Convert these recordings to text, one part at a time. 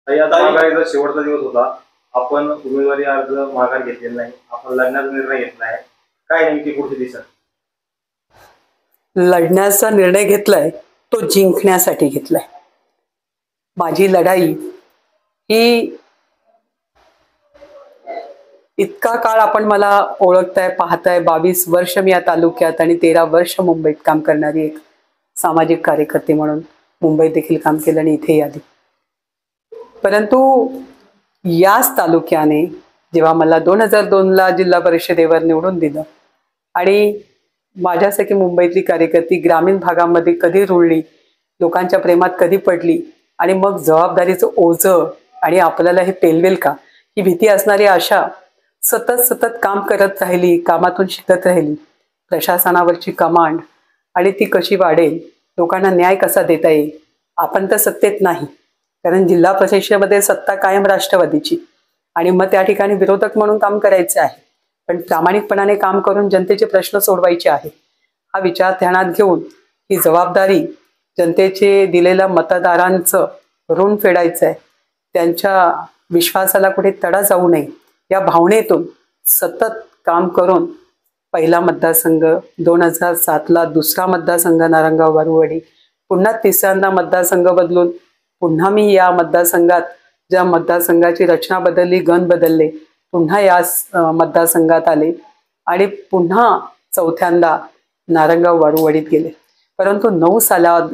ताई, आता माघारीचा शेवटचा दिवस होता. आपण उमेदवारी अर्ज माघार घेतलेला नाही, आपण लढण्याचा निर्णय घेतला आहे. काय नेमकी पुढची दिशा? लढण्याचा निर्णय घेतलाय तो जिंकण्यासाठी घेतलाय. माझी लढाई ही इतका काळ आपण मला ओळखताय, पाहताय. 22 वर्ष मी या तालुक्यात आणि 13 वर्ष मुंबईत काम करणारी एक सामाजिक कार्यकर्ते म्हणून मुंबईत देखील काम केलं आणि इथेही आली. परंतु याच तालुक्याने जेव्हा मला 2002ला जिल्हा परिषदेवर निवडून दिलं आणि माझ्यासारखी मुंबईतली कार्यकर्ती ग्रामीण भागामध्ये कधी रुळली, लोकांच्या प्रेमात कधी पडली आणि मग जबाबदारीचं ओझं आणि आपल्याला हे पेलवेल का ही भीती असणारी आशा सतत सतत काम करत राहिली, कामातून शिकत राहिली. प्रशासनावरची कमांड आणि ती कशी वाढेल, लोकांना न्याय कसा देता येईल. आपण तर सत्तेत नाही, कारण जिल्हा परिषदेमध्ये सत्ता कायम राष्ट्रवादीची आणि मग त्या ठिकाणी विरोधक म्हणून काम करायचे आहे. पण प्रामाणिकपणाने काम करून जनतेचे प्रश्न सोडवायचे आहे. हा विचार ध्यानात घेऊन ही जबाबदारी जनतेचे दिलेल्या मतदारांचं ऋण फेडायचं आहे. त्यांच्या विश्वासाला कुठे तडा जाऊ नये या भावनेतून सतत काम करून पहिला मतदारसंघ, 2007ला दुसरा मतदारसंघ नारायणगाव वारुवाडी, पुन्हा तिसऱ्यांदा मतदारसंघ बदलून पुन्हा मी या मतदारसंघात ज्या मतदारसंघाची रचना बदलली, गण बदलले, पुन्हा या मतदारसंघात आले आणि पुन्हा चौथ्यांदा नारायणगाव वारुवाडीत गेले. परंतु 9 सालात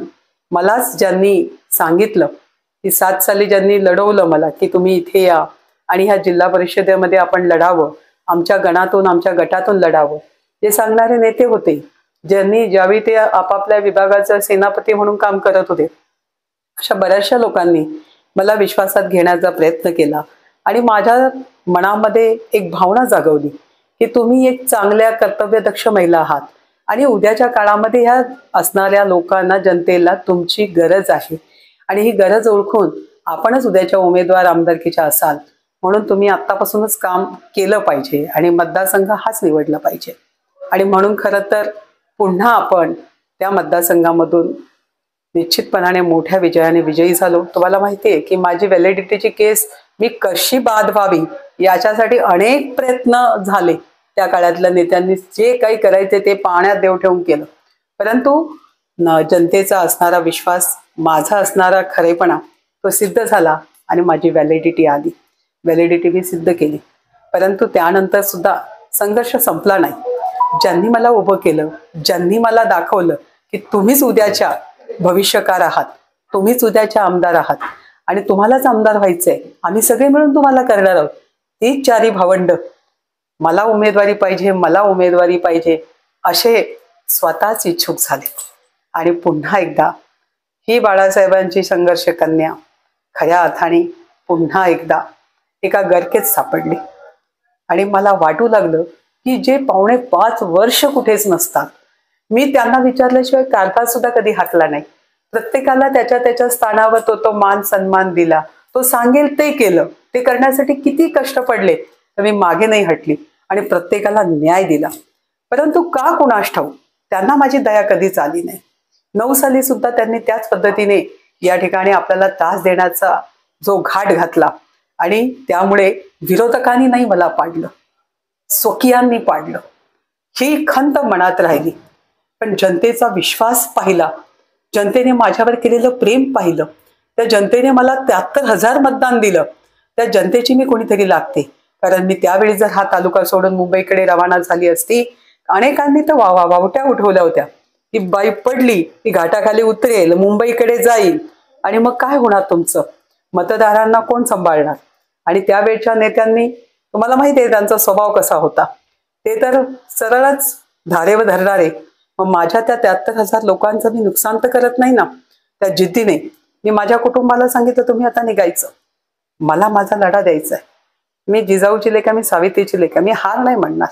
मलाच ज्यांनी सांगितलं की 7 साली ज्यांनी लढवलं मला की तुम्ही इथे या आणि ह्या जिल्हा परिषदेमध्ये आपण लढावं, आमच्या गणातून आमच्या गटातून लढावं, ते सांगणारे नेते होते ज्यांनी ज्यावेळी ते आपापल्या विभागाचा सेनापती म्हणून काम करत होते. अशा बऱ्याचशा लोकांनी मला विश्वासात घेण्याचा प्रयत्न केला आणि माझ्या मनामध्ये एक भावना जागवली की तुम्ही एक चांगल्या कर्तव्यदक्ष महिला आहात आणि उद्याच्या काळामध्ये ह्या असणाऱ्या लोकांना, जनतेला तुमची गरज आहे आणि ही गरज ओळखून आपणच उद्याच्या उमेदवार आमदारकीच्या असाल, म्हणून तुम्ही आत्तापासूनच काम केलं पाहिजे आणि मतदारसंघ हाच निवडला पाहिजे. आणि म्हणून खरं तर पुन्हा आपण त्या मतदारसंघामधून निश्चितपणाने मोठ्या विजयाने विजयी झालो. तुम्हाला माहिती आहे की माझी व्हॅलिडिटीची केस मी कशी बाद व्हावी याच्यासाठी अनेक प्रयत्न झाले. त्या काळातल्या नेत्यांनी जे काही करायचे ते पाण्यात देव ठेवून केलं. परंतु जनतेचा असणारा विश्वास, माझा असणारा खरेपणा तो सिद्ध झाला आणि माझी व्हॅलिडिटी आली. व्हॅलिडिटी मी सिद्ध केली. परंतु त्यानंतर सुद्धा संघर्ष संपला नाही. ज्यांनी मला उभं केलं, ज्यांनी मला दाखवलं की तुम्हीच उद्याच्या भविष्यकार आहात, तुम्हीच उद्याच्या आमदार आहात आणि तुम्हालाच आमदार व्हायचंय, आम्ही सगळे मिळून तुम्हाला करणार आहोत, तीच 4 भावंड मला उमेदवारी पाहिजे, मला उमेदवारी पाहिजे असे स्वतःच इच्छुक झाले. आणि पुन्हा एकदा ही बाळासाहेबांची संघर्ष कन्या खऱ्या अर्थाने पुन्हा एकदा एका गर्केत सापडली. आणि मला वाटू लागलं की जे 4.5 वर्ष कुठेच नसतात, मी त्यांना विचारल्याशिवाय कारभार सुद्धा कधी हाकला नाही. प्रत्येकाला त्याच्या त्याच्या स्थानावर तो मान सन्मान दिला, तो सांगेल ते केलं. ते करण्यासाठी किती कष्ट पडले तर मी मागे नाही हटली आणि प्रत्येकाला न्याय दिला. परंतु का कुणास ठाऊक त्यांना माझी दया कधीच आली नाही. 9 साली सुद्धा त्यांनी त्याच पद्धतीने या ठिकाणी आपल्याला त्रास देण्याचा जो घाट घातला आणि त्यामुळे विरोधकांनी नाही मला पाडलं, स्वकीयांनी पाडलं. ही खंत मनात राहिली. पण जनतेचा विश्वास पाहिला, जनतेने माझ्यावर केलेलं प्रेम पाहिलं, त्या जनतेने मला 73,000 मतदान दिलं. त्या जनतेची मी कोणीतरी लागते. कारण मी त्यावेळी जर हा तालुका सोडून मुंबईकडे रवाना झाली असती, अनेकांनी तर वावट्या उठवल्या होत्या की बाई पडली ती घाटाखाली उतरेल, मुंबईकडे जाईल आणि मग काय होणार तुमचं, मतदारांना कोण सांभाळणार. आणि त्यावेळच्या नेत्यांनी, तुम्हाला माहिती आहे त्यांचा स्वभाव कसा होता, ते तर सरळच धारेवर धरणारे. मग माझ्या त्या 73,000 लोकांचं मी नुकसान तर करत नाही ना. त्या जिद्दीने मी माझ्या कुटुंबाला सांगितलं तुम्ही आता निघायचं, मला माझा लढा द्यायचा आहे. मी जिजाऊची लेका, मी सावित्रीची लेका, मी हार नाही म्हणणार.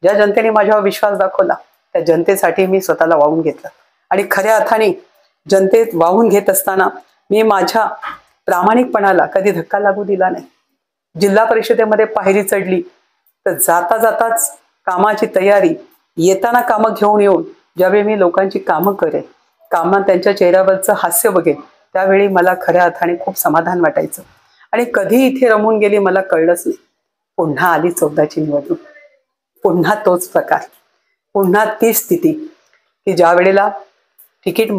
ज्या जनतेने माझ्यावर विश्वास दाखवला त्या जनतेसाठी मी स्वतःला वाहून घेतलं. आणि खऱ्या अर्थाने जनतेत वाहून घेत असताना मी माझ्या प्रामाणिकपणाला कधी धक्का लागू दिला नाही. जिल्हा परिषदेमध्ये पायरी चढली तर जाता जाताच कामाची तयारी, येताना कामं घेऊन येऊन ज्यावेळी मी लोकांची कामं करेन, कामात त्यांच्या चेहऱ्यावरचं हास्य बघेन, त्यावेळी मला खऱ्या अर्थाने खूप समाधान वाटायचं. आणि कधी इथे रमून गेली मला कळलंच नाही. पुन्हा आली 14ची निवडणूक, पुन्हा तोच प्रकार, पुन्हा ती स्थिती की ज्या वेळेला तिकीट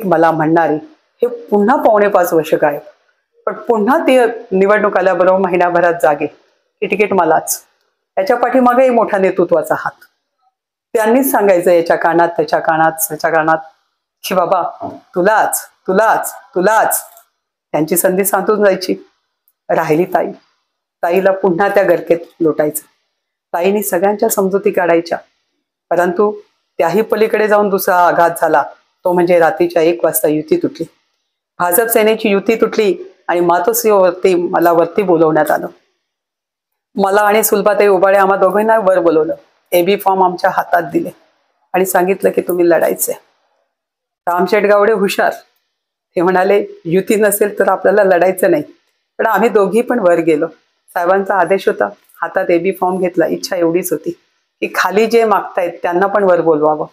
मला म्हणणारे हे पुन्हा 4.5 वर्ष गायब. पण पुन्हा ते निवडणूक आल्याबरोबर महिन्याभरात जागे की तिकीट मलाच. याच्या पाठीमागे मोठा नेतृत्वाचा हात. त्यांनीच सांगायचं याच्या कानात त्याच्या कानात की बाबा तुलाच तुलाच तुलाच. त्यांची संधी सांधून जायची. राहिली ताईला पुन्हा त्या गर्केत लोटायचं. ताईने सगळ्यांच्या समजुती काढायच्या. परंतु त्याही पलीकडे जाऊन दुसरा आघात झाला, तो म्हणजे रात्रीच्या 1 वाजता युती तुटली. भाजप सेनेची युती तुटली आणि मातोश्रीवरती मला वरती बोलवण्यात आलं. मला आणि सुलभाताई उबाळे आम्हा दोघांना वर बोलवलं. AB फॉर्म आमच्या हातात दिले आणि सांगितलं की तुम्ही लढायचंय. रामशेठ गावडे हुशार, ते म्हणाले युती नसेल तर आपल्याला लढायचं नाही. पण आम्ही दोघी पण वर गेलो. साहेबांचा आदेश होता, हातात AB फॉर्म घेतला. इच्छा एवढीच होती की खाली जे मागतायत त्यांना पण वर बोलवावं.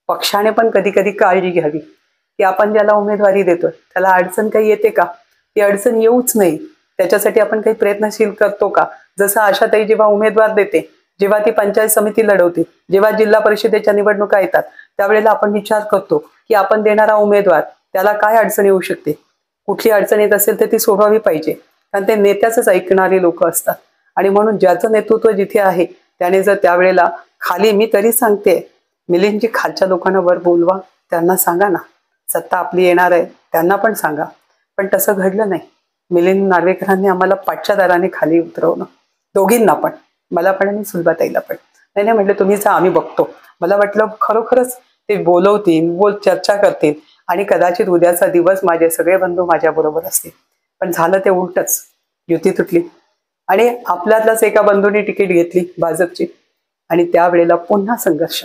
पक्षाने पण कधी कधी काळजी घ्यावी की आपण ज्याला उमेदवारी देतो त्याला अडचण काही येते का, ती अडचण येऊच नाही त्याच्यासाठी आपण काही प्रयत्नशील करतो का. जसं आशाताई जेव्हा उमेदवार देते, जेव्हा ती पंचायत समिती लढवते, जेव्हा जिल्हा परिषदेच्या निवडणुका येतात, त्यावेळेला आपण विचार करतो की आपण देणारा उमेदवार त्याला काय अडचण येऊ शकते, कुठली अडचण येत असेल तर ती सोडवावी पाहिजे. कारण ते नेत्याचंच ऐकणारे लोक असतात. आणि म्हणून ज्याचं नेतृत्व जिथे आहे त्याने जर त्यावेळेला खाली, मी तरी सांगते मिलिंदजी खालच्या लोकांना वर बोलवा, त्यांना सांगा ना सत्ता आपली येणार आहे, त्यांना पण सांगा. पण तसं घडलं नाही. मिलिंद नार्वेकरांनी आम्हाला पाठच्या दाराने खाली उतरवलं, दोघींना पण, मला पण आणि सुलभाताईला पण. नाही म्हटलं तुम्ही जा, आम्ही बघतो. मला वाटलं खरोखरच ते बोलवतील, चर्चा करतील आणि कदाचित उद्याचा दिवस माझे सगळे बंधू माझ्या बरोबर असतील. पण झालं ते उलटच. युती तुटली आणि आपल्यातलाच एका बंधूने तिकीट घेतली भाजपची. आणि त्यावेळेला पुन्हा संघर्ष,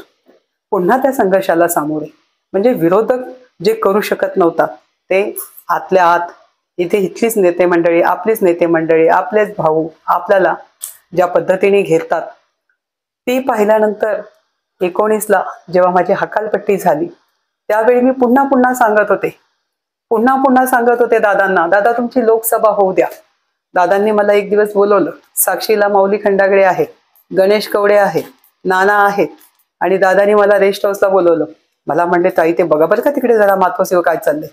पुन्हा त्या संघर्षाला सामोरे. म्हणजे विरोधक जे करू शकत नव्हता ते आतल्या आत इथे इथलीच नेते मंडळी, आपलीच नेते मंडळी, आपलेच भाऊ आपल्याला ज्या पद्धतीने घेतात ती पाहिल्यानंतर 19ला जेव्हा माझी हकालपट्टी झाली त्यावेळी मी पुन्हा सांगत होते दादांना, दादा तुमची लोकसभा होऊ द्या. दादांनी मला एक दिवस बोलवलं. साक्षीला माऊली खंडागळे आहे, गणेश कवडे आहे, नाना आहेत आणि दादानी मला रेस्ट हाऊसला बोलवलं. मला म्हणले ताई ते बघा बरं का तिकडे जरा मातोश्रीवर काय चाललंय.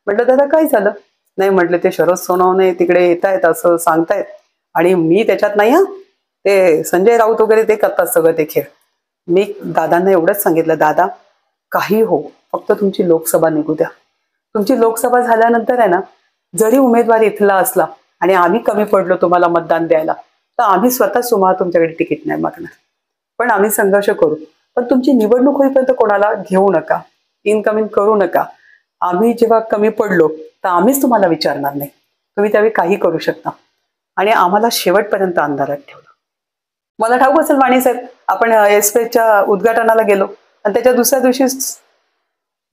म्हटलं दादा काय झालं. नाही म्हटलं ते शरद सोनवणे तिकडे येत आहेत असं सांगतायत आणि मी त्याच्यात नाही. ते संजय राऊत वगैरे ते करतात सगळं ते खेळ. मी दादांना एवढंच सांगितलं, दादा काही हो, फक्त तुमची लोकसभा निघू द्या. तुमची लोकसभा झाल्यानंतर आहे ना, जरी उमेदवार इथला असला आणि आम्ही कमी पडलो तुम्हाला मतदान द्यायला तर आम्ही स्वतःच तुम्हाला तुमच्याकडे तिकीट नाही मागणार, पण आम्ही संघर्ष करू. पण तुमची निवडणूक होईपर्यंत कोणाला घेऊ नका, इनकमिंग करू नका. आम्ही जेव्हा कमी पडलो तर आम्हीच तुम्हाला विचारणार नाही, तुम्ही त्यावेळी काही करू शकता. आणि आम्हाला शेवटपर्यंत अंधारात ठेवलं. मला ठाऊक असेल वाणीसाहेब, आपण एसपेच्या उद्घाटनाला गेलो आणि त्याच्या दुसऱ्या दिवशीच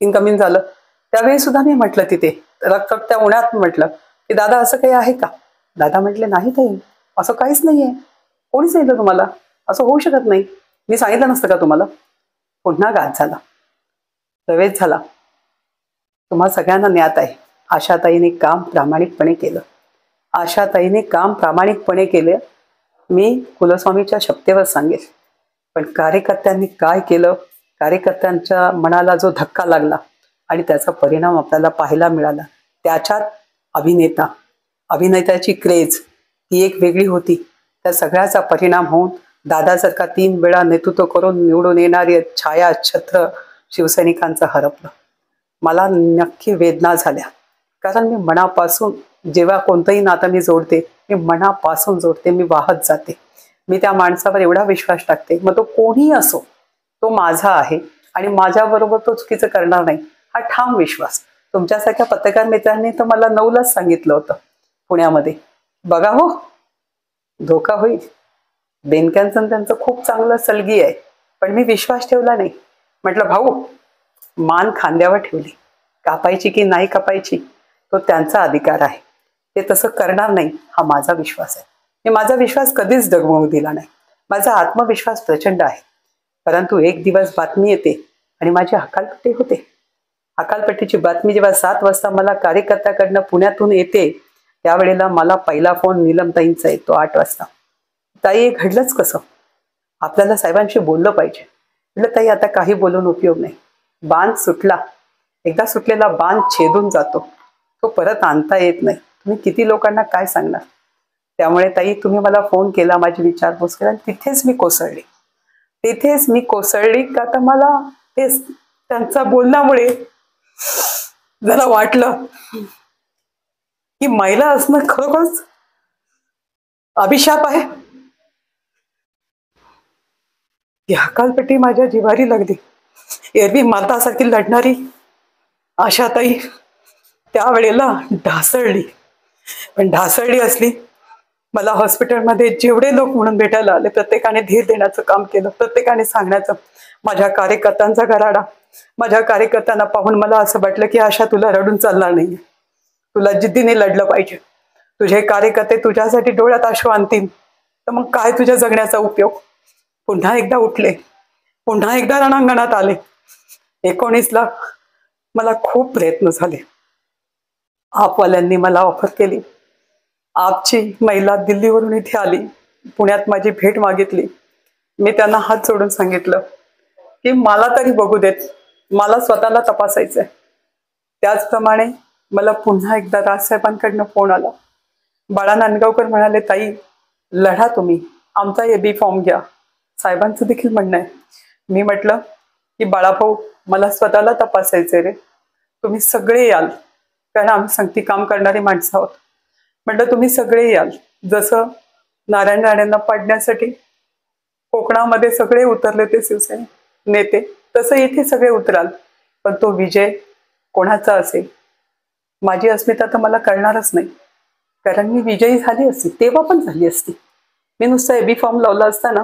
इनकमिंग झालं. त्यावेळी सुद्धा मी म्हटलं तिथे रक्तच्या उन्हात म्हटलं की दादा असं काही आहे का. दादा म्हटले नाही ताई असं काहीच नाहीये, कोणीच सांगितलं तुम्हाला, असं होऊ शकत नाही, मी सांगितलं नसतं का तुम्हाला. पुन्हा घात झाला, प्रवेश झाला. तुम्हा सगळ्यांना ज्ञात आहे आशाताईने काम प्रामाणिकपणे केलं. मी कुलस्वामीच्या शपथेवर सांगेल. पण कार्यकर्त्यांनी काय केलं, कार्यकर्त्यांच्या मनाला जो धक्का लागला आणि त्याचा परिणाम आपल्याला पाहायला मिळाला. त्याच्यात अभिनेत्याची क्रेज ती एक वेगळी होती. त्या सगळ्याचा परिणाम होऊन दादासारखा 3 वेळा नेतृत्व करून निवडून येणारी छाया छत्र शिवसैनिकांचं हरपलं. मला नक्की वेदना झाल्या. कारण मी मनापासून जेव्हा कोणतंही नातं मी जोडते, मी मनापासून जोडते, मी वाहत जाते. मी त्या माणसावर एवढा विश्वास टाकते, मग तो कोणीही असो, तो माझा आहे आणि माझ्याबरोबर तो चुकीचं करणार नाही हा ठाम विश्वास. तुमच्यासारख्या पत्रकार मित्रांनी तर मला 9लाच सांगितलं होतं पुण्यामध्ये, बघा हो धोका होईल. बेनक्यांचं त्यांचं खूप चांगलं सलगी आहे, पण मी विश्वास ठेवला नाही. म्हटलं भाऊ मान खांद्यावर ठेवली, कापायची की नाही कापायची तो त्यांचा अधिकार आहे, ते तसं करणार नाही हा माझा विश्वास आहे. मी माझा विश्वास कधीच डगमगू दिला नाही. माझा आत्मविश्वास प्रचंड आहे. परंतु एक दिवस बातमी येते आणि माझी हकालपट्टी होते. हकालपट्टीची बातमी जेव्हा 7 वाजता मला कार्यकर्त्याकडनं पुण्यातून येते त्यावेळेला मला पहिला फोन नीलमताईंचा येतो 8 वाजता. ताई हे घडलंच कसं, आपल्याला साहेबांशी बोललं पाहिजे. म्हटलं ताई आता काही बोलून उपयोग नाही, बांध सुटला, एकदा सुटलेला बांध छेदून जातो, तो परत आणता येत नाही. तुम्ही किती लोकांना काय सांगणार. त्यामुळे ताई तुम्ही मला फोन केला, माझी विचारपूस केला, तिथेच मी कोसळली का तर मला तेच त्यांच्या बोलण्यामुळे जरा वाटलं की महिला असणं खरोखरच अभिशाप आहे. ती हकालपट्टी माझ्या जिव्हारी लागली. एरवी मातासारखी लढणारी आशाताई त्यावेळेला ढासळली. पण ढासळली असली, मला हॉस्पिटलमध्ये जेवढे लोक म्हणून भेटायला आले प्रत्येकाने धीर देण्याचं काम केलं, प्रत्येकाने सांगण्याचं. माझ्या कार्यकर्त्यांचा गराडा, माझ्या कार्यकर्त्यांना पाहून मला असं वाटलं की आशा तुला रडून चालणार नाही, तुला जिद्दीने लढलं पाहिजे. तुझे कार्यकर्ते तुझ्यासाठी डोळ्यात अश्रू आणतील तर मग काय तुझ्या जगण्याचा उपयोग. पुन्हा एकदा उठले, पुन्हा एकदा रणांगणात आले. 19ला मला खूप प्रयत्न झाले. आपवाल्यांनी मला ऑफर केली. आपची महिला दिल्लीवरून इथे आली, पुण्यात माझी भेट मागितली. मी त्यांना हात जोडून सांगितलं की मला तरी बघू देत, मला स्वतःला तपासायचंय. त्याचप्रमाणे मला पुन्हा एकदा राजसाहेबांकडनं फोन आला. बाळा नांदगावकर म्हणाले, ताई लढा तुम्ही, आमचा AB फॉर्म घ्या. साहेबांचं देखील म्हणणं आहे. मी म्हटलं की बाळाभाऊ मला स्वतःला तपासायचंय रे, तुम्ही सगळे याल, कारण आम्ही संगती काम करणारी माणसं आहोत. म्हटलं तुम्ही सगळे याल. जसं नारायण राणेंना पाडण्यासाठी कोकणामध्ये सगळे उतरले ते शिवसेना नेते, तसं इथे सगळे उतराल. पण तो विजय कोणाचा असेल, माझी अस्मिता तर मला कळणारच नाही, कारण मी विजयी झाली असती, तेव्हा पण झाली असती. मी नुसतं AB फॉर्म लावला असताना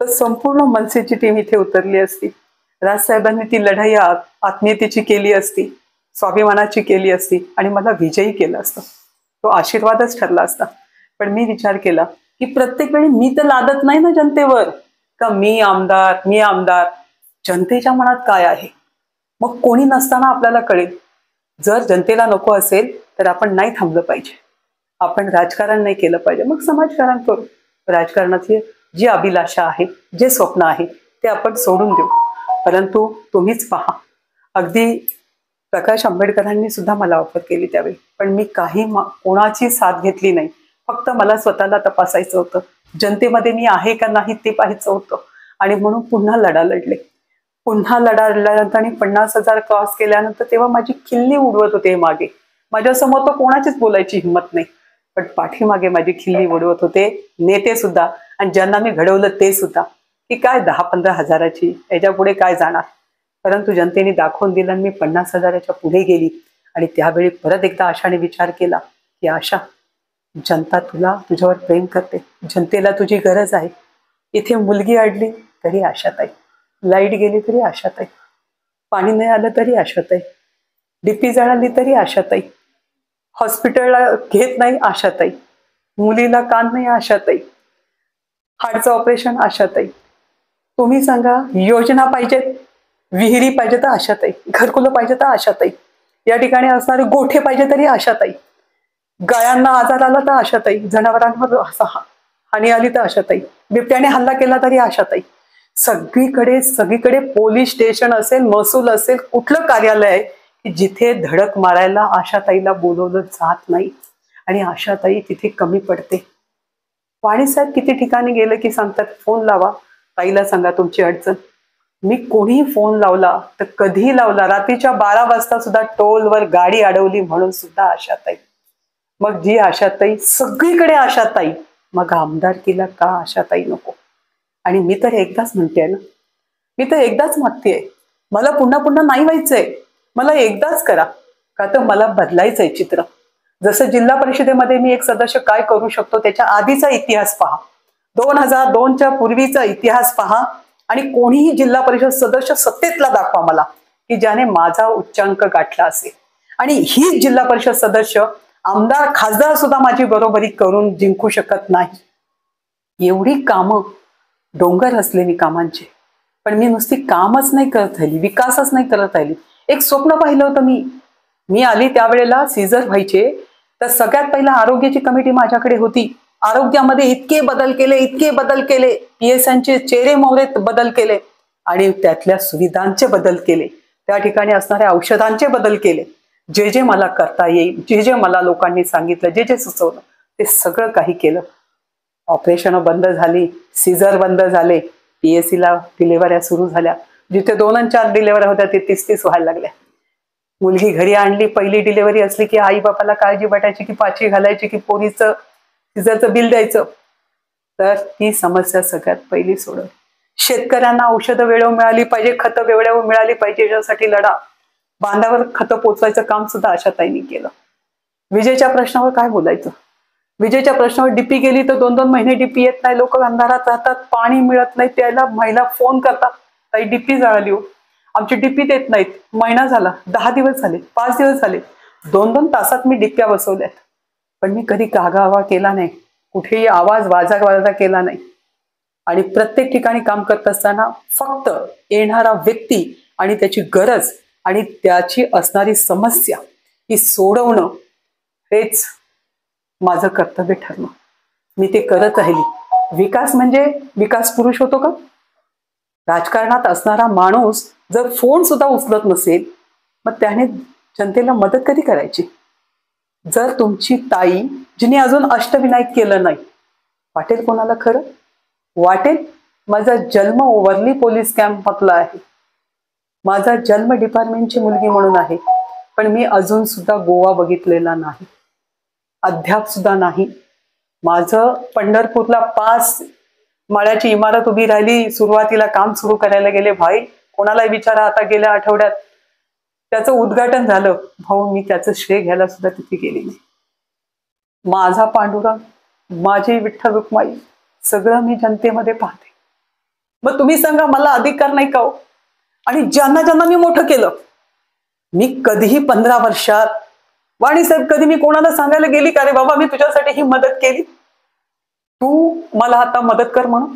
तर संपूर्ण मनसेची टीम इथे उतरली असती. राजसाहेबांनी ती लढाई आत्मीयतेची केली असती, स्वाभिमानाची केली असती आणि मला विजयी केलं असतं. तो आशीर्वादच ठरला असता. पण मी विचार केला की प्रत्येक वेळी मी तर लादत नाही ना जनतेवर, का मी आमदार. जनतेच्या मनात काय आहे मग कोणी नसताना आपल्याला कळेल. जर जनतेला नको असेल तर आपण नाही थांबलं पाहिजे, आपण राजकारण नाही केलं पाहिजे, मग समाजकारण करू. राजकारणाची जी अभिलाषा आहे, जे स्वप्न आहे ते आपण सोडून देऊ. परंतु तुम्हीच पहा, अगदी प्रकाश आंबेडकरांनी सुद्धा मला ऑफर केली त्यावेळी, पण मी कोणाची साथ घेतली नाही. फक्त मला स्वतःला तपासायचं होतं, जनतेमध्ये मी आहे का नाही ते पाहायचं होतं. आणि म्हणून पुन्हा लढा लढले. पुन्हा लढा लढल्यानंतर आणि 50,000 क्रॉस केल्यानंतर तेव्हा माझी खिल्ली उडवत होते मागे. माझ्यासमोर तर कोणाचीच बोलायची हिंमत नाही, पण पाठीमागे माझी खिल्ली उडवत होते नेते सुद्धा, आणि ज्यांना मी घडवलं ते सुद्धा, की काय 10-15 हजाराची याच्या पुढे काय जाणार. परंतु जनतेने दाखवून दिलं आणि मी 50,000च्या पुढे गेली. आणि त्यावेळी परत एकदा आशाने विचार केला की आशा, जनता तुझ्यावर प्रेम करते, जनतेला तुझी गरज आहे. इथे मुलगी अडली तरी आशाताई, लाईट गेली तरी आशाताई, पाणी नाही आलं तरी आशाताई, DP जळाली तरी आशाताई, हॉस्पिटलला घेत नाही आशाताई, मुलीला कान नाही आशाताई, हार्टचं ऑपरेशन आशाताई. तुम्ही सांगा, योजना पाहिजेत, विहिरी पाहिजे तर आशाताई, घरकुलं पाहिजे तर आशाताई, या ठिकाणी असणारे गोठे पाहिजे तरी आशाताई, गायांना आजार आला तर आशाताई, जनावरांवर हानी आली तर आशाताई, बिबट्याने हल्ला केला तरी आशाताई. सगळीकडे पोलीस स्टेशन असेल, महसूल असेल, कुठलं कार्यालय आहे की जिथे धडक मारायला आशाताईला बोलवलं जात नाही. आणि आशाताई तिथे कमी पडते. वाणीसाहेब किती ठिकाणी गेले की सांगतात, फोन लावा, ताईला सांगा तुमची अडचण. मी कोणीही फोन लावला तर कधीही लावला, रात्रीच्या 12 वाजता सुद्धा टोलवर गाडी अडवली म्हणून सुद्धा आशाताई. मग जी आशाताई सगळीकडे आशाताई, मग आमदारकीला का आशाताई नको. आणि मी तर एकदाच म्हणते ना, मी तर एकदाच मागतेय, मला पुन्हा पुन्हा नाही व्हायचंय, मला एकदाच करा, का तर मला बदलायचंय चित्र. जसं जिल्हा परिषदेमध्ये मी एक सदस्य काय करू शकतो त्याच्या आधीचा इतिहास पहा, 2002च्या पूर्वीचा इतिहास पहा, आणि कोणीही जिल्हा परिषद सदस्य सत्तेतला दाखवा मला की ज्याने माझा उच्चांक गाठला असेल. आणि ही जिल्हा परिषद सदस्य, आमदार, खासदार सुद्धा माझी बरोबरी करून जिंकू शकत नाही. एवढी कामं, डोंगर असलेली कामांची, पण मी नुसती कामच नाही करत राहिली, विकासच नाही करत राहिली. एक स्वप्न पाहिलं होतं मी आली त्यावेळेला सीझर व्हायचे, तर सगळ्यात पहिला आरोग्याची कमिटी माझ्याकडे होती. आरोग्यामध्ये इतके बदल केले, PSयांचे चेहरे मोहरे बदल केले आणि त्यातल्या सुविधांचे बदल केले, त्या ठिकाणी असणाऱ्या औषधांचे बदल केले. जे जे मला करता येईल, जे जे मला लोकांनी सांगितलं, जे जे सुचवलं, ते सगळं काही केलं. ऑपरेशन बंद झाली, सीझर बंद झाले, PSCला डिलेव्हऱ्या सुरू झाल्या. जिथे 2 आणि 4 डिलेव्हऱ्या होत्या ते 30-30 व्हायला लागल्या. मुलगी घरी आणली, पहिली डिलेव्हरी असली की आई बापाला काळजी वाटायची की पाची घालायची की पोरीचं सीझरचं बिल द्यायचं. तर ती समस्या सगळ्यात पहिली सोडवली. शेतकऱ्यांना औषधं वेळेवर मिळाली पाहिजे, खतं वेळेवर मिळाली पाहिजे, याच्यासाठी लढा. बांधावर खतं पोचवायचं काम सुद्धा आशाताईंनी केलं. विजेच्या प्रश्नावर काय बोलायचं? विजेच्या प्रश्नावर डीपी गेली तर 2-2 महिने डीपी येत नाही, लोक अंधारात राहतात, पाणी मिळत नाही, त्याला महिला फोन करतात, ताई डीपी जळाली हो, आमची डीपी देत नाहीत. महिना झाला, 10 दिवस झाले, 5 दिवस झाले, 2-2 तासात मी डिप्प्या बसवल्यात, पण मी कधी गागावा केला नाही, कुठेही आवाज वाजा केला नाही. आणि प्रत्येक ठिकाणी काम करत असताना फक्त येणारा व्यक्ती आणि त्याची गरज आणि त्याची असणारी समस्या ही सोडवणं हेच माझं कर्तव्य ठरलं. मी ते करत राहिली. विकास म्हणजे विकास पुरुष होतो का? राजकारणात असणारा माणूस जर फोन सुद्धा उचलत नसेल, मग त्याने जनतेला मदत कधी करायची? जर तुमची ताई, जिने अजून अष्टविनायक केलं नाही, वाटेल कोणाला खरं? वाटेल माझा जन्म वर्ली पोलीस कॅम्पमधला आहे, माझा जन्म डिपार्टमेंटची मुलगी म्हणून आहे, पण मी अजून सुद्धा गोवा बघितलेला नाही, अद्याप सुद्धा नाही. माझं पंढरपूरला 5 माळ्याची इमारत उभी राहिली, सुरुवातीला काम सुरू करायला गेले, भाई कोणालाही विचारा, आता गेल्या आठवड्यात त्याचं उद्घाटन झालं, भाऊ मी त्याचं श्रेय घ्यायला सुद्धा तिथे गेली नाही. माझा पांडुरंग, माझी विठ्ठल रुक्माई, सगळं मी जनतेमध्ये पाहते. मग तुम्ही सांगा मला अधिकार नाही का हो? आणि ज्यांना ज्यांना मी मोठं केलं, मी कधीही 15 वर्षात वाणी साहेब कधी मी कोणाला सांगायला गेली का रे बाबा मी तुझ्यासाठी ही मदत केली, तू मला आता मदत कर म्हणून?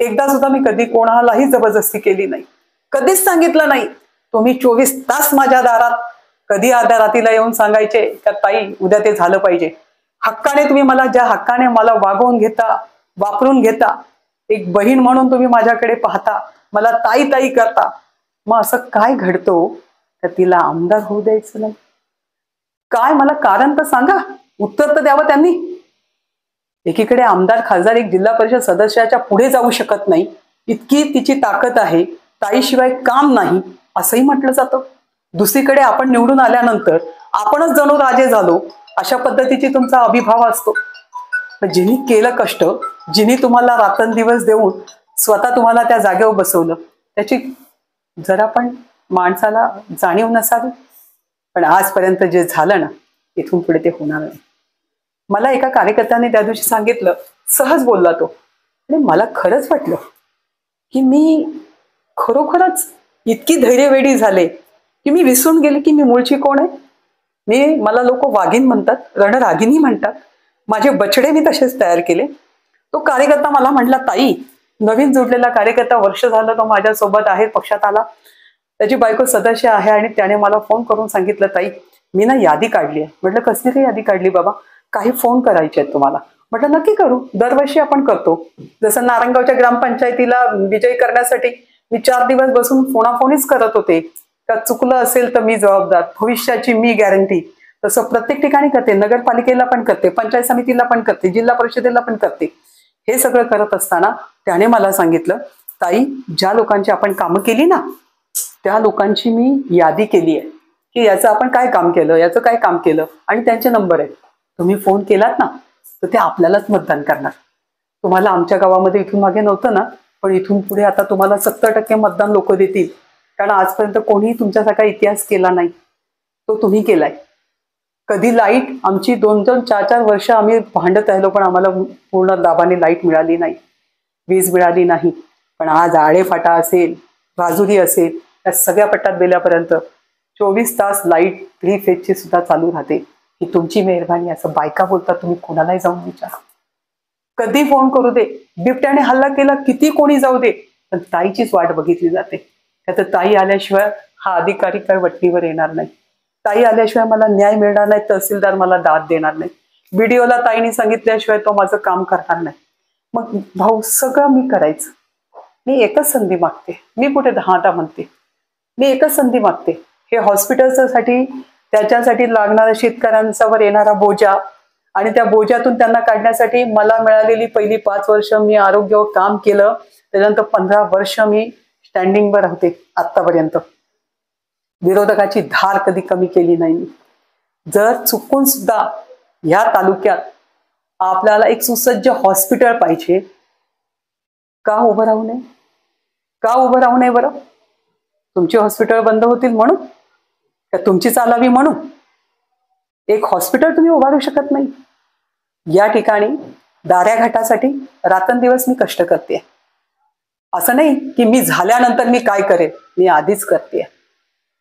एकदा सुद्धा मी कधी कोणालाही जबरदस्ती केली नाही, कधीच सांगितलं नाही. तुम्ही 24 तास माझ्या दारात कधी अर्ध्या रात्रीला येऊन सांगायचे का ताई उद्या ते झालं पाहिजे. हक्काने तुम्ही मला, ज्या हक्काने मला वागवून घेता, वापरून घेता, एक बहीण म्हणून तुम्ही माझ्याकडे पाहता, मला ताई ताई करता, मग असं काय घडतो तर तिला आमदार होऊ द्यायचं नाही? काय मला कारण तर सांगा, उत्तर तर द्यावं त्यांनी. एकीकडे आमदार खासदार एक जिल्हा परिषद सदस्याच्या पुढे जाऊ शकत नाही, इतकी तिची ताकद आहे, ताईशिवाय काम नाही असंही म्हटलं जातं. दुसरीकडे आपण निवडून आल्यानंतर आपणच जणू राजे झालो अशा पद्धतीची तुमचा अभिभाव असतो. जिनी केलं कष्ट, जिनी तुम्हाला रात्रंदिवस देऊन स्वतः तुम्हाला त्या जागेवर बसवलं, त्याची जरा पण माणसाला जाणीव नसावी. पण आजपर्यंत जे झालं ना, इथून पुढे ते होणार नाही. मला एका कार्यकर्त्याने त्या दिवशी सांगितलं, सहज बोलला तो, आणि मला खरंच वाटलं की मी खरोखरच इतकी धैर्यवेडी झाले की मी विसरून गेले की मी मूळची कोण आहे. मला लोक वाघीण म्हणतात, रणरागिणी म्हणतात, माझे बछडे मी तसेच तयार केले. तो कार्यकर्ता मला म्हटला, ताई नवीन जोडलेला कार्यकर्ता, वर्ष झालं तो माझ्यासोबत आहे, पक्षात आला, त्याची बायको सदस्य आहे, आणि त्याने मला फोन करून सांगितलं, ताई मी ना यादी काढली आहे. म्हटलं कसली काही यादी काढली बाबा? काही फोन करायचे आहेत तुम्हाला. म्हटलं नक्की करू, दरवर्षी आपण करतो. जसं नारायणगावच्या ग्रामपंचायतीला विजयी करण्यासाठी मी 4 दिवस बसून फोनाफोनीच करत होते, का चुकलं असेल तर मी जबाबदार, भविष्याची मी गॅरंटी. तसं प्रत्येक ठिकाणी करते, नगरपालिकेला पण करते, पंचायत समितीला पण करते, जिल्हा परिषदेला पण करते. हे सगळं करत असताना त्याने मला सांगितलं, ताई ज्या लोकांची आपण कामं केली ना, त्या लोकांची मी यादी केली आहे की याचं आपण काय काम केलं, याचं काय काम केलं, आणि त्यांचे नंबर आहेत. तुम्ही फोन केलात ना तर ते आपल्यालाच मतदान करणार. तुम्हाला आमच्या गावामध्ये इथून मागे नव्हतं ना, पण इथून पुढे आता तुम्हाला 70% मतदान लोक देतील, कारण आजपर्यंत कोणीही तुमच्यासारखा इतिहास केला नाही, तो तुम्ही केलाय. कधी लाईट आमची 2-2, 4-4 वर्ष आम्ही भांडत राहिलो, पण आम्हाला पूर्ण दाबाने लाईट मिळाली नाही, वीज मिळाली नाही. पण आज आळेफाटा असेल, राजुरी असेल, या सगळ्या पट्ट्यात गेल्यापर्यंत 24 तास लाईट 3 फेजची सुद्धा चालू राहते. ही तुमची मेहरबानी. असं बायका बोलतात, तुम्ही कोणालाही जाऊन विचारा, कधी फोन करू दे, बिबट्याने हल्ला केला, किती कोणी जाऊ दे, पण ताईचीच वाट बघितली जाते. त्यात ताई आल्याशिवाय हा अधिकारी काय वटणीवर येणार नाही. ताई आल्याशिवाय मला न्याय मिळणार नाही, तहसीलदार मला दाद देणार नाही, बीडीओला ताईने सांगितल्याशिवाय तो माझं काम करणार नाही. मग भाऊ सगळं मी करायचं. मी एकच संधी मागते, मी कुठे 10टा म्हणते, मी एकच संधी मागते. हे हॉस्पिटलसाठी त्याच्यासाठी लागणारा शेतकऱ्यांच्यावर येणारा बोजा आणि त्या बोजातून त्यांना काढण्यासाठी मला मिळालेली पहिली 5 वर्ष मी आरोग्यावर काम केलं. त्याच्यानंतर 15 वर्ष मी स्टँडिंगवर होते. आत्तापर्यंत विरोधकाची धार कधी कमी केली नाही मी. जर चुकून सुद्धा या तालुक्यात आपल्याला एक सुसज्ज हॉस्पिटल पाहिजे, का उभं राहू नये? का उभं राहू नये बरं? तुमची हॉस्पिटल बंद होतील म्हणून का तुमची चालावी म्हणून? एक हॉस्पिटल तुम्ही उभारू शकत नाही. या ठिकाणी दाऱ्या घाटासाठी रात्रंदिवस मी कष्ट करते. असं नाही की मी झाल्यानंतर मी काय करेन, मी आधीच करते.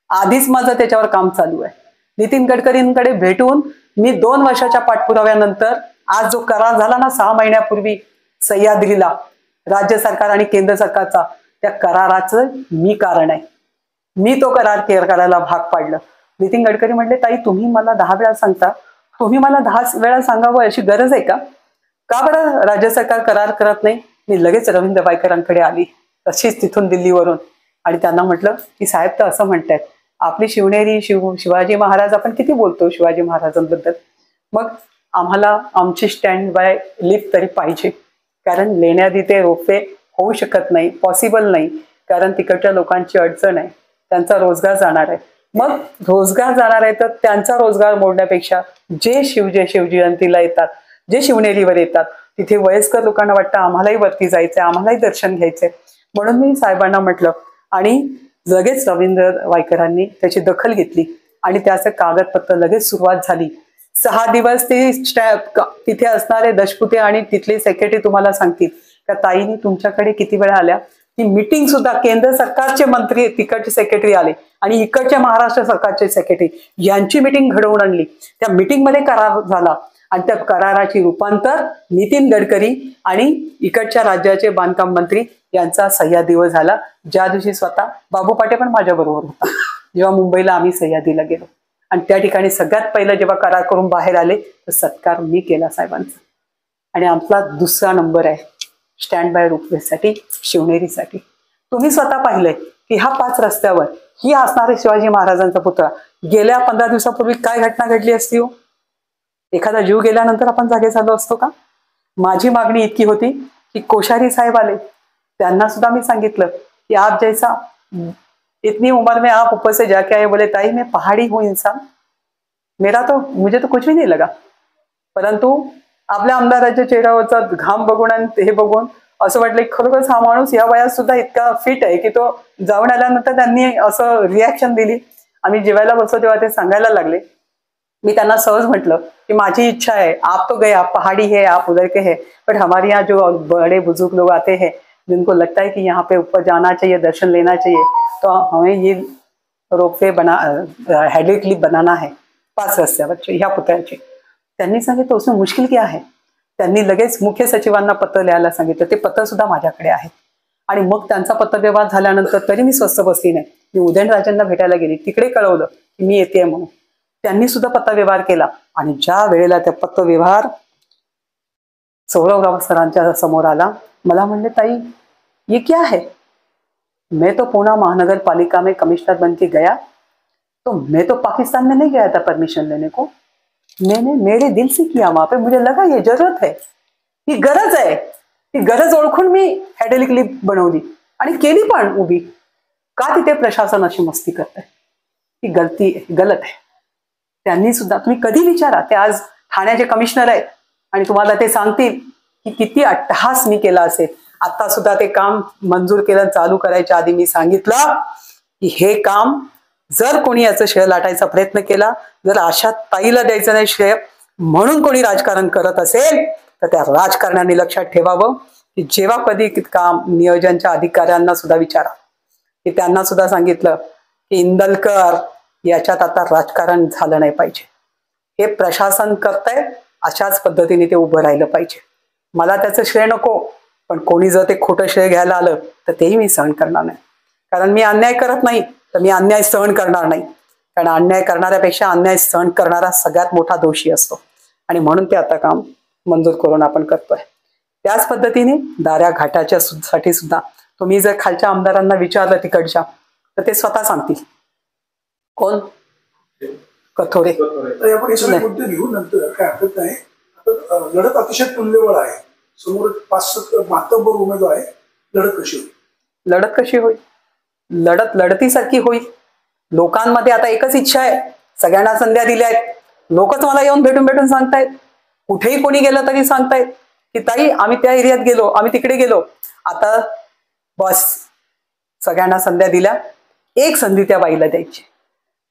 आधीच माझं त्याच्यावर काम चालू आहे. नितीन गडकरींकडे भेटून मी 2 वर्षाच्या पाठपुराव्यानंतर आज जो करार झाला ना 6 महिन्यापूर्वी सह्याद्रीला राज्य सरकार आणि केंद्र सरकारचा, त्या कराराचं मी कारण आहे. मी तो करार करायला भाग पाडलं. नितीन गडकरी म्हटले, ताई तुम्ही मला 10 वेळा सांगता, तुम्ही मला 10 वेळा सांगावं अशी गरज आहे का? का बरं राज्य सरकार करार करत नाही? मी लगेच रवींद्र वायकरांकडे आली तशीच तिथून दिल्लीवरून आणि त्यांना म्हटलं की साहेब तर असं म्हणतायत, आपली शिवनेरी शिवाजी महाराज, आपण किती बोलतो शिवाजी महाराजांबद्दल, मग आम्हाला आमची स्टँड बाय लिफ्ट तरी पाहिजे, कारण लेण्याआधी ते रोपवे होऊ शकत नाही, पॉसिबल नाही, कारण तिकडच्या लोकांची अडचण आहे, त्यांचा रोजगार जाणार आहे. मग रोजगार जाणार आहे तर त्यांचा रोजगार मोडण्यापेक्षा जे शिवजयंतीला येतात, जे शिवनेरीवर येतात, तिथे वयस्कर लोकांना वाटतं आम्हालाही वरती जायचंय, आम्हालाही दर्शन घ्यायचंय. म्हणून मी साहेबांना म्हटलं आणि लगेच रवींद्र वायकरांनी त्याची दखल घेतली आणि त्याचं कागदपत्र लगेच सुरुवात झाली. 6 दिवस ते तिथे असणारे दशपुते आणि तिथले सेक्रेटरी तुम्हाला सांगतील का ताईनी तुमच्याकडे किती वेळा आल्या. ती मीटिंग सुद्धा केंद्र सरकारचे मंत्री तिकडचे सेक्रेटरी आले आणि इकडच्या महाराष्ट्र सरकारचे सेक्रेटरी यांची मीटिंग घडवून आणली. त्या मीटिंगमध्ये करार झाला आणि त्या कराराची रूपांतर नितीन गडकरी आणि इकडच्या राज्याचे बांधकाम मंत्री यांचा सह्याद्रीवर झाला. ज्या दिवशी स्वतः बाबू पाटे पण माझ्या बरोबर होता जेव्हा मुंबईला आम्ही सह्याद्रीला गेलो आणि त्या ठिकाणी सगळ्यात पहिलं जेव्हा करार करून बाहेर आले तर सत्कार मी केला साहेबांचा. आणि आमचा 2रा नंबर आहे स्टँड बाय रोपवेसाठी, शिवनेरीसाठी. तुम्ही स्वतः पाहिलंय की ह्या 5 रस्त्यावर ही असणारे शिवाजी महाराजांचा पुतळा गेल्या 15 दिवसापूर्वी काय घटना घडली असती हो? एखादा जीव गेल्यानंतर आपण जागे झालो असतो का? माझी मागणी इतकी होती की कोश्यारी साहेब आले, त्यांना सुद्धा मी सांगितलं कि आप जैसा इतनी उम्र में आप ऊपर से जाके आए, बोले ताई मैं पहाड़ी हूँ इंसान, मुझे तो कुछ भी नहीं लगा. परंतु आपल्या आमदाराच्या चेहऱ्यावरचा घाम बघून आणि हे बघून असं वाटलं की खरोखरच हा माणूस या वयात सुद्धा इतका फिट आहे की तो जाऊन आल्यानंतर त्यांनी असं रिॲक्शन दिली. आम्ही जेवायला बसलो तेव्हा ते सांगायला लागले. मी त्यांना सहज म्हटलं की माझी इच्छा है, आप तो गए, आप पहाड़ी है, आप उधर के हैं, बट हमारे यहाँ जो बड़े बुजुर्ग लोग आते हैं जिनको लगता है कि यहाँ पे ऊपर जाना चाहिए, दर्शन लेना चाहिए, तो हमें ये रोपवे हाइड्रोलिक लिफ्ट बनाना है 5 रस्त्यावरचे ह्या पुतळ्याचे. त्यांनी सांगितलं उसमें मुश्किल क्या है. त्यांनी लगेच मुख्य सचिवांना पत्र लिहायला सांगितलं. ते पत्र सुद्धा माझ्याकडे आहे. आणि मग त्यांचा पत्रव्यवहार झाल्यानंतर तरी मी स्वस्थ बसली नाही. मी उदयनराजेंना भेटायला गेली, तिकडे कळवलं की मी येते म्हणून. त्यांनी सुद्धा पत्रव्यवहार केला आणि ज्या वेळेला त्या पत्रव्यवहार सौरवराव सरांच्या समोर आला, मला म्हणले ताई ये क्या है. मैं तो पूना महानगर पालिका में कमिश्नर बन के गया, तो मैं तो पाकिस्तान में नहीं गया था परमिशन लेने को, मैंने मेरे दिल से किया वहां पे. मुझे लगा ये जरूरत है, ही गरज आहे, ही गरज ओळखून मी हायड्रोलिक लिफ्ट बनवली आणि केली पण उभी. का तिथे प्रशासन अशी मस्ती करते, ही गलत आहे. त्यांनी सुद्धा, तुम्ही कधी विचारा, ते आज ठाण्याचे कमिशनर आहेत आणि तुम्हाला ते सांगतील की किती अट्टहास मी केला असेल. आता सुद्धा ते काम मंजूर केलं, चालू करायच्या आधी मी सांगितलं की हे काम जर कोणी याचं श्रेय लाटायचा प्रयत्न केला, जर आशा ताईला द्यायचं नाही श्रेय म्हणून कोणी राजकारण करत असेल तर त्या राजकारण्यांनी लक्षात ठेवावं की जेव्हा कधी काम नियोजनच्या अधिकाऱ्यांना सुद्धा विचारा, की त्यांना सुद्धा सांगितलं की इंदलकर याच्यात आता राजकारण झालं नाही पाहिजे, हे प्रशासन करतंय, अशाच पद्धतीने ते उभं राहिलं पाहिजे. मला त्याचं श्रेय नको, पण कोणी जर ते खोटं श्रेय घ्यायला आलं तर तेही मी सहन करणार नाही. कारण मी अन्याय करत नाही तर मी अन्याय सहन करणार नाही. कारण अन्याय करणाऱ्यापेक्षा अन्याय सहन करणारा सगळ्यात मोठा दोषी असतो आणि म्हणून ते आता काम मंजूर करून आपण करतोय. त्याच पद्धतीने दाऱ्या घाटाच्या साठी सुद्धा तुम्ही जर खालच्या आमदारांना विचारलं तिकडच्या तर ते स्वतः सांगतील. कोण? कथोरे. आपण हे सगळे मुद्दे घेऊन नंतर काय हरकत नाही. आता लढत अतिशय तुल्यबळ आहे. समोर 5-7 मातब्बर उमेदवार आहे. लढत कशी होईल? लढत कशी होईल? लढत लढतीसारखी होईल. लोकांमध्ये आता एकच इच्छा आहे, सगळ्यांना संध्या दिल्या आहेत. लोकच मला येऊन भेटून सांगतायत, कुठेही कोणी गेलं तरी सांगतायत की ताई आम्ही त्या एरियात गेलो, आम्ही तिकडे गेलो. आता बस सगळ्यांना संध्या दिल्या, एक संधी त्या बाईला द्यायची.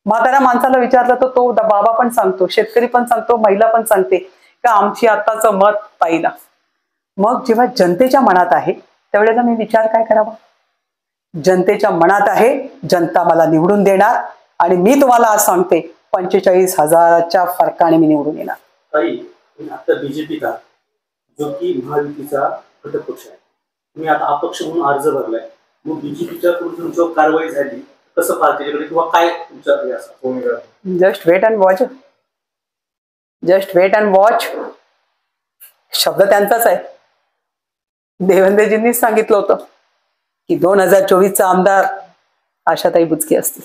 म्हाताऱ्या माणसाला विचारलं तर तो बाबा पण सांगतो, शेतकरी पण सांगतो, महिला पण सांगते का आमची आत्ताचं मत ताईला. मग जेव्हा जनतेच्या मनात आहे त्यावेळेला मी विचार काय करावा? जनतेच्या मनात आहे, जनता मला निवडून देणार आणि मी तुम्हाला आज सांगते 45,000च्या फरकाने मी निवडून येणार. ताई, आता बीजेपी का जो की महायुतीचा घटक पक्ष आहे, तुम्ही आता अपक्ष म्हणून अर्ज भरलाय, मग बीजेपीच्या तुमच्यावर कारवाई झाली कसं पाहते किंवा काय तुमच्या? Just wait and watch. Just wait and watch शब्द त्यांचाच आहे. देवेंद्रजींनीच सांगितलं होतं की 2024चा आमदार आशाताई बुचके असतील.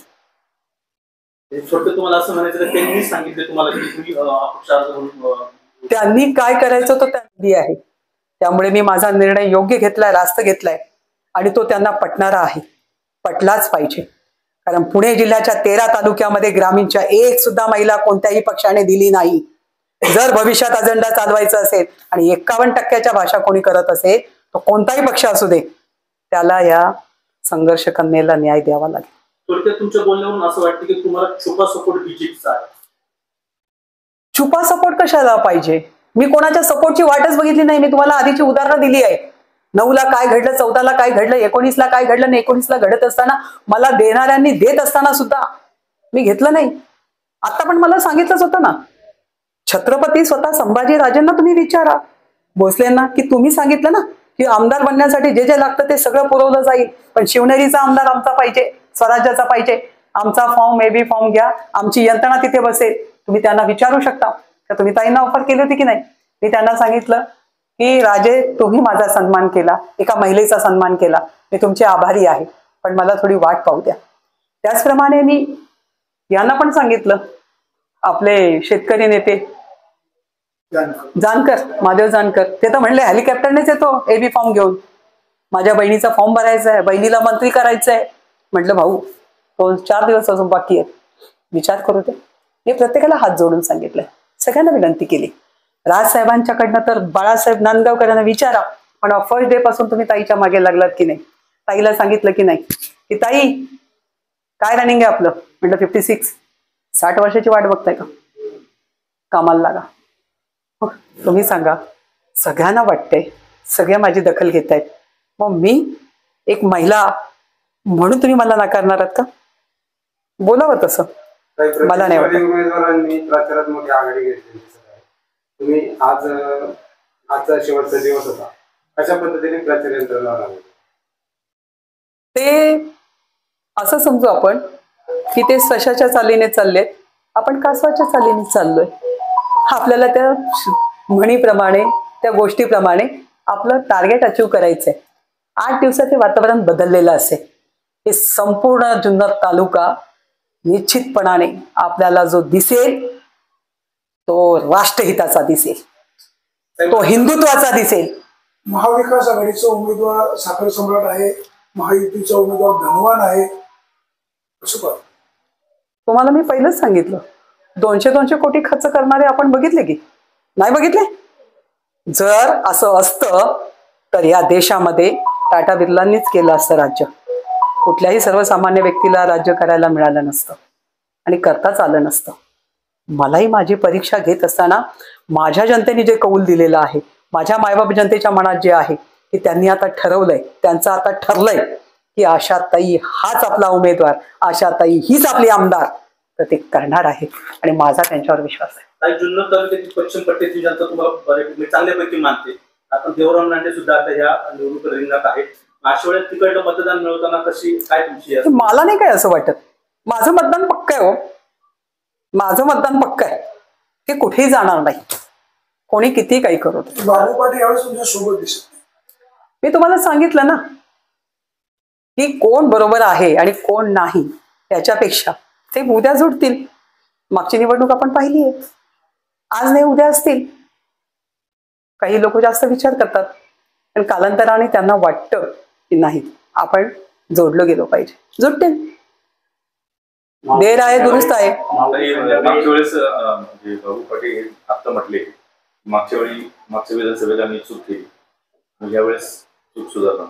तुम्हाला असं म्हणायचं त्यांनी सांगितले तुम्हाला की तुम्ही अपक्ष अर्ज म्हणून? त्यांनी काय करायचं तो त्यांनी आहे. त्यामुळे मी माझा निर्णय योग्य घेतलाय, रास्त घेतलाय आणि तो त्यांना पटणारा आहे. पटलाच पाहिजे. कारण पुणे जिल्ह्याच्या 13 तालुक्यामध्ये ग्रामीणच्या एक सुद्धा महिला कोणत्याही पक्षाने दिली नाही. जर भविष्यात अजेंडा चालवायचा असेल आणि 51% भाषा कोणी करत असेल तर कोणताही पक्ष असू दे त्याला या संघर्ष कन्येला न्याय द्यावा लागेल. थोडक्यात तुमच्या बोलण्यावरून असं वाटतं की तुम्हाला छुपा सपोर्ट बीजेपीचा आहे. छुपा सपोर्ट कशाला पाहिजे? मी कोणाच्या सपोर्टची वाटच बघितली नाही. मी तुम्हाला आधीची उदाहरणं दिली आहे. 9ला काय घडलं, 14ला काय घडलं, 19ला काय घडलं, 19ला घडत असताना मला देणाऱ्यांनी देत असताना सुद्धा मी घेतलं नाही. आता पण मला सांगितलंच होतं ना, छत्रपती स्वतः संभाजी राजेंना तुम्ही विचारा, भोसलेंना, की तुम्ही सांगितलं ना की आमदार बनण्यासाठी जे जे लागतं ते सगळं पुरवलं जाईल, पण शिवनेरीचा आमदार आमचा पाहिजे, स्वराज्याचा पाहिजे, आमचा फॉर्म AB फॉर्म घ्या, आमची यंत्रणा तिथे बसेल. तुम्ही त्यांना विचारू शकता का तुम्ही ताईंना ऑफर केली होती की नाही? मी त्यांना सांगितलं की राजे तुम्ही माझा सन्मान केला, एका महिलेचा सन्मान केला, मी तुमचे आभारी आहे, पण मला थोडी वाट पाहू द्या. त्याचप्रमाणे मी यांना पण सांगितलं, आपले शेतकरी नेते जानकर, महादेव जानकर, ते तर म्हणले हेलिकॉप्टरनेच येतो AB फॉर्म घेऊन. माझ्या बहिणीचा फॉर्म भरायचा आहे, बहिणीला मंत्री करायचं आहे. म्हटलं भाऊ तो 4 दिवस अजून बाकी आहेत, विचार करू दे. हे प्रत्येकाला हात जोडून सांगितलंय, सगळ्यांना विनंती केली. राजसाहेबांच्याकडनं तर बाळासाहेब नांदगावकरांना विचारा, पण फर्स्ट डे पासून तुम्ही ताईच्या मागे लागलात की नाही? ताईला सांगितलं की नाही की ताई काय रनिंग आहे आपलं? म्हटलं 56. 60 वर्षाची वाट बघताय का? कामाला लागा. तुम्ही सांगा, सगळ्यांना वाटतंय, सगळ्या माझी दखल घेत आहेत, मग मी एक महिला म्हणून तुम्ही मला नाकारणार आहात का? बोलावं तसं. मला नाही वाटत. उमेदवारांनी प्रचारात मोठी आघाडी घेतली. तुम्ही आजचा शेवटचा दिवस होता, अशा पद्धतीने प्रचार यंत्रणा ते असं समजू आपण की ते सशाच्या चालीने चाललेत, आपण कासवाच्या चालीने चाललोय. आपल्याला त्या म्हणीप्रमाणे, त्या गोष्टीप्रमाणे आपलं टार्गेट अचीव करायचंय. 8 दिवसात हे वातावरण बदललेलं असेल. हे संपूर्ण जुन्नर तालुका निश्चितपणाने आपल्याला जो दिसेल तो राष्ट्रहिताचा दिसेल, तो हिंदुत्वाचा दिसेल. महाविकास आघाडीचा उमेदवार साखर सम्राट आहे, महायुतीचा उमेदवार धनवान आहे. कसं तुम्हाला मी पहिलंच सांगितलं, 200 कोटी खर्च करणारे आपण बघितले की नाही बघितले? जर असं असतं तर या देशामध्ये टाटा बिर्लांनीच केलं असतं राज्य. कुठल्याही सर्वसामान्य व्यक्तीला राज्य करायला मिळालं नसतं आणि करताच आलं नसतं. मलाही माझी परीक्षा घेत असताना माझ्या जनतेने जे कौल दिलेलं आहे, माझ्या मायबाप जनतेच्या मनात जे आहे की त्यांनी आता ठरवलंय, त्यांचं आता ठरलंय की आशाताई हाच आपला उमेदवार, आशाताई हीच आपली आमदार, तर ते करणार आहे आणि माझा त्यांच्यावर विश्वास आहे. जुन्नर तालुक्यातील पश्चिम पट्ट्याची जनता तुम्हाला चांगल्यापैकी मानते. आपण देवराम लांडे सुद्धा आता या निवडणूक रिंगणात आहेत. अशा वेळेस तिकडलं मतदान मिळवताना कशी काय तुमची? मला नाही काय असं वाटत. माझं मतदान पक्क आहे हो. माझं मतदान पक्क आहे, ते कुठेही जाणार नाही, कोणी किती काही करू दे. बाबू पाटील यावेळेस तुमच्या सोबत दिसत नाही. मी तुम्हाला सांगितलं ना की कोण बरोबर आहे आणि कोण नाही, त्याच्यापेक्षा ते उद्या जुडतील. मागची निवडणूक आपण पाहिली आहे, आज नाही उद्या असतील. काही लोक जास्त विचार करतात, पण कालांतराने त्यांना वाटतं की नाही आपण जोडलं गेलो पाहिजे, जुडतील. देर आहे दुरुस्त आहे. मागच्या वेळेस म्हणजे बाबू पाटील आता म्हटले मागच्या विधानसभेला मी चूक केली, म्हणजे यावेळेस चूक सुधारणार,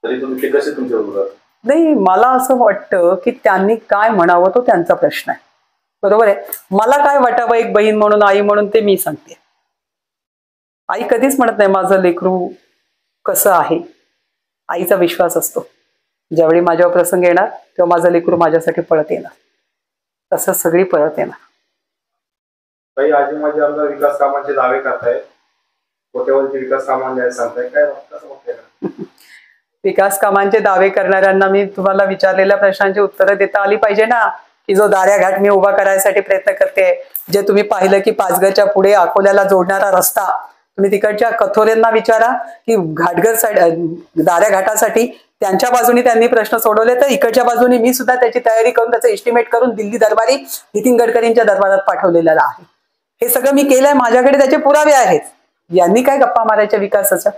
तरी तुम्ही ते कसे तुमच्या बरोबर? नाही, मला असं वाटतं की त्यांनी काय म्हणावं तो त्यांचा प्रश्न आहे, बरोबर आहे. मला काय वाटावं एक बहीण म्हणून, आई म्हणून, ते मी सांगते. आई कधीच म्हणत नाही माझं लेकरू कसं आहे. आईचा विश्वास असतो ज्यावेळी माझ्यावर प्रसंग येणार तेव्हा माझं लेकरू माझ्यासाठी पळत येणार, तसं सगळी पळत येणार. काही आजी माझे आमदार विकास कामांचे दावे करतायत, कोट्यावरती विकास कामांचे सांगताय, काय कसं बघताय? विकास कामांचे दावे करणाऱ्यांना मी तुम्हाला विचारलेल्या प्रश्नांची उत्तरं देता आली पाहिजे ना, की जो दाऱ्याघाट मी उभा करायसाठी प्रयत्न करते, जे तुम्ही पाहिलं की पाचगडच्या पुढे अकोल्याला जोडणारा रस्ता, तुम्ही तिकडच्या कथोरेंना विचारा की दाऱ्याघाटासाठी त्यांच्या बाजूने त्यांनी प्रश्न सोडवले, तर इकडच्या बाजूने मी सुद्धा त्याची तयारी करून त्याचं एस्टिमेट करून दिल्ली दरबारी नितीन गडकरींच्या दरबारात पाठवलेलं आहे. हे सगळं मी केलंय, माझ्याकडे त्याचे पुरावे आहेत. यांनी काय गप्पा मारायच्या विकासाच्या?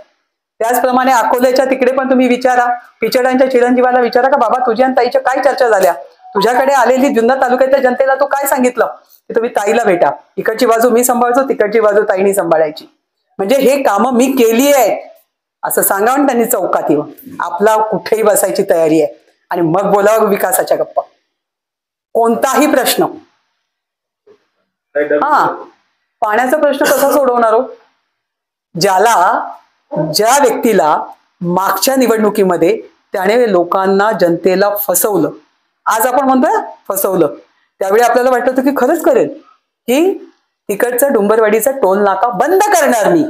त्याचप्रमाणे अकोल्याच्या तिकडे पण तुम्ही विचारा, पिचडांच्या चिरंजीवाला विचारा का बाबा तुझ्या आणि ताईच्या काय चर्चा झाल्या, तुझ्याकडे आलेली जुन्नर तालुक्याच्या जनतेला तू काय सांगितलं की तुम्ही ताईला भेटा, इकडची बाजू मी सांभाळतो, तिकडची बाजू ताईनी सांभाळायची. म्हणजे हे कामं मी केली आहेत असं सांगावं त्यांनी चौकात येऊन. आपला कुठेही बसायची तयारी आहे आणि मग बोलावं विकासाच्या गप्पा. कोणताही प्रश्न, हा पाण्याचा प्रश्न कसा सोडवणार हो? ज्या व्यक्तीला मागच्या निवडणुकीमध्ये त्याने लोकांना, जनतेला फसवलं, आज आपण म्हणतोय फसवलं, त्यावेळी आपल्याला वाटत होतं की खरंच करेल की तिकडचा डुंबरवाडीचा टोल नाका बंद करणार मी.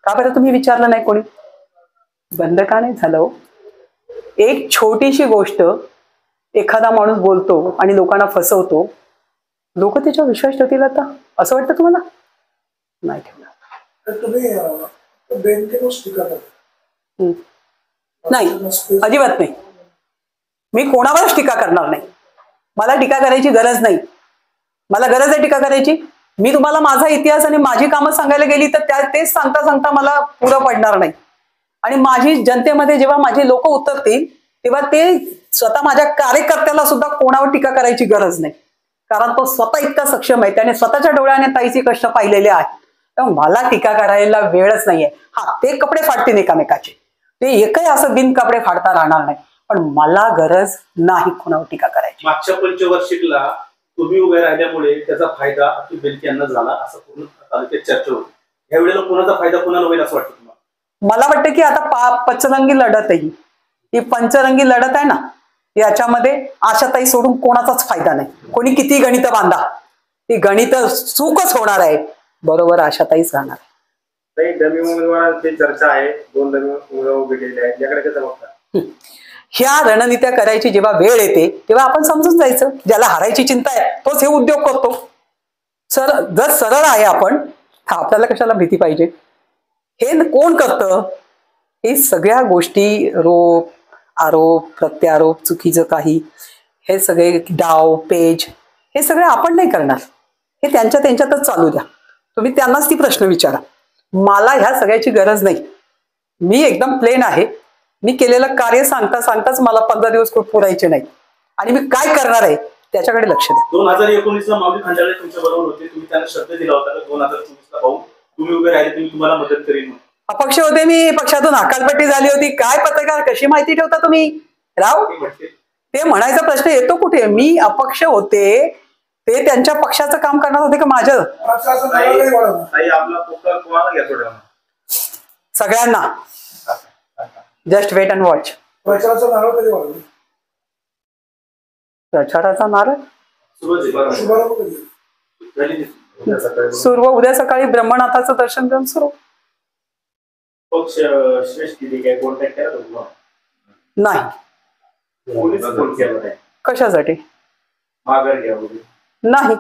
का बरं तुम्ही विचारलं नाही कोणी? बंद का नाही झालं? एक छोटीशी गोष्ट एखादा माणूस बोलतो आणि लोकांना फसवतो, लोक त्याच्यावर विश्वास ठेवतील आता असं वाटतं तुम्हाला? नाही ठेवणार. तर तुम्ही बेनकेनच टीका करता? नाही, अजिबात नाही. मी कोणावरच टीका करणार नाही. मला टीका करायची गरज नाही. मला गरज आहे टीका करायची? मी तुम्हाला माझा इतिहास आणि माझी कामं सांगायला गेली तर तेच सांगता सांगता मला पुरं पडणार नाही. आणि माझी जनतेमध्ये जेव्हा माझी लोक उतरतील तेव्हा ते स्वतः माझ्या कार्यकर्त्याला सुद्धा कोणावर टीका करायची गरज नाही, कारण तो स्वतः इतका सक्षम आहे, त्याने स्वतःच्या डोळ्याने ताईचे कष्ट पाहिलेले आहेत. तर मला टीका करायला वेळच नाहीये. हा, ते कपडे फाडतील एकामेकाचे, ते एकही असं बिन कपडे फाडता राहणार नाही, पण मला गरज नाही कोणावर टीका करायची. मागच्या पंचवार्षिकला तुम्ही उभे राहिल्यामुळे त्याचा फायदा अतुल बेनके यांना झाला असं पूर्ण तालुक्यात चर्चा होती. ह्या वेळेला कोणाचा फायदा कोणाला होईल असं वाटतं तुम्हाला? मला वाटतं की आता पंचरंगी लढत आहे, ही पंचरंगी लढत आहे ना, याच्यामध्ये आशाताई सोडून कोणाचाच फायदा नाही. कोणी किती गणित बांधा, ती गणित चूकच होणार आहे. बरोबर आशाताईच राहणार आहे. डमी उमेदवारांची चर्चा आहे, 2 डमी उमेदवार उभे केलेले आहेत, याकडे कसं बघता? ह्या रणनीत्या करायची जेव्हा वेळ येते तेव्हा आपण समजून जायचं, ज्याला हारायची चिंता आहे तोच हे उद्योग करतो. जर सरळ आहे आपण, आपल्याला कशाला भीती पाहिजे? हे कोण करतं? हे सगळ्या गोष्टी, रोप आरोप प्रत्यारोप, चुकीचं काही, हे सगळे डाव पेज, हे सगळे आपण नाही करणार. हे त्यांच्यातच चालू द्या. तुम्ही त्यांनाच ती प्रश्न विचारा. मला ह्या सगळ्याची गरज नाही. मी एकदम प्लेन आहे. मी केलेलं कार्य सांगता सांगताच मला 15 दिवस पुरायचे नाही आणि मी काय करणार आहे त्याच्याकडे लक्ष द्या. 2019ला माऊली खंडाळे तुमच्या बरोबर होते, तुम्ही त्यांना शब्द दिला होता 2024ला भाऊ तुम्ही उभे राहिले, तुम्ही तुम्हाला मदत करेन. अपक्ष होते मी, पक्षातून हकालपट्टी झाली होती. काय पत्रकार कशी माहिती ठेवता तुम्ही राव? ते म्हणायचा प्रश्न येतो कुठे? मी अपक्ष होते, ते त्यांच्या पक्षाचं काम करणार होते का माझं? सगळ्यांना जस्ट वेट अँड वॉच. प्रचाराचा नारळ कधी वाढवला? प्रचाराचा नारळ शुभारंभ कधी? सुरू उद्या सकाळी ब्रह्मनाथाचं दर्शन घेऊन सुरू. पक्ष श्रेष्ठ काय कॉन्टॅक्ट केला नाही. कशासाठी? माघार घ्या. नाही.